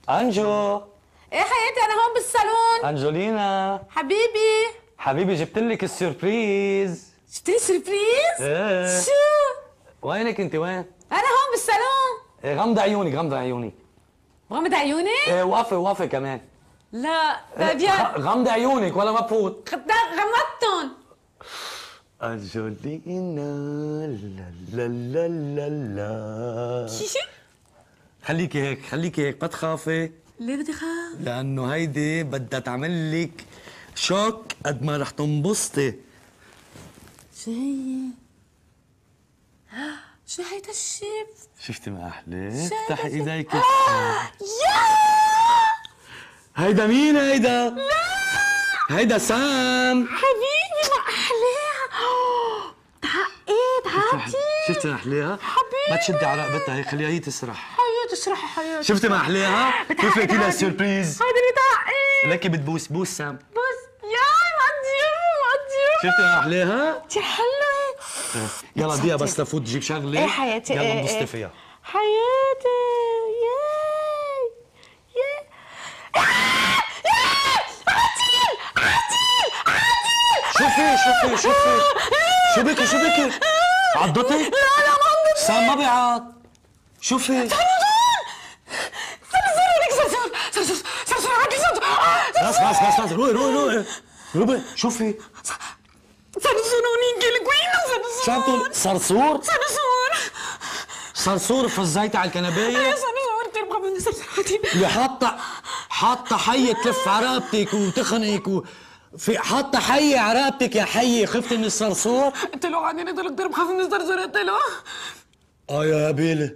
انجو. ايه حياتي، انا هون بالصالون. انجولينا حبيبي جبت لك السربريز. جبت لي سربريز؟ ايه شو؟ وينك انت وين؟ انا هون بالصالون. إيه غمض عيونك غمض عيونك. غمض عيوني؟ ايه وقفي كمان. لا طيب يا غمض عيونك ولا ما بفوت. غمضتهم. انجولينا لا لا لا لا شو؟ خليكي هيك ما تخافي. ليه بدي خاف؟ لانه هيدي بدها تعمل لك شوك قد ما رح تنبسطي. شو هي؟ شو هيدا الشيب؟ شفتي ما احلى؟ افتحي ايديك. يا هيدا مين هيدا؟ لا هيدا سام. حبيبي ما احلاها. تعقيد عادي. شفتي ما احلاها؟ حبيبي ما تشدي على رقبتها هيك خليها هي تسرح. حياتي اشرحي حياتي. شفتي ما احلاها؟ كيف قلتي لها سربريز؟ هيدا اللي تعقيد. لكي بتبوس بوس سام. بس ياي مقدير. شفتي ما احلاها؟ كثير حلوة. يلا بديها بس لفوت تجيب شغله. ايه حياتي. يلا ايه انبسطي فيها. حياتي. ياي ياي شوفي شو بكي عضتك؟ لا ما عندي. سام ما بيعض. شوفي صرصور عادي. روبي شوفي صرصوروني قلقوين. شو عم تقول؟ صرصور فزيتي على الكنبايه. صرصور كثير بخاف مني. صرصور عادي. اللي حاطه حيه تلف على رقبتك وتخنق في حاطه حيه على رقبتك يا حيه. خفتي من الصرصور؟ قلت له عادي، انا كثير بخاف من الصرصور. قلت له يا بيلي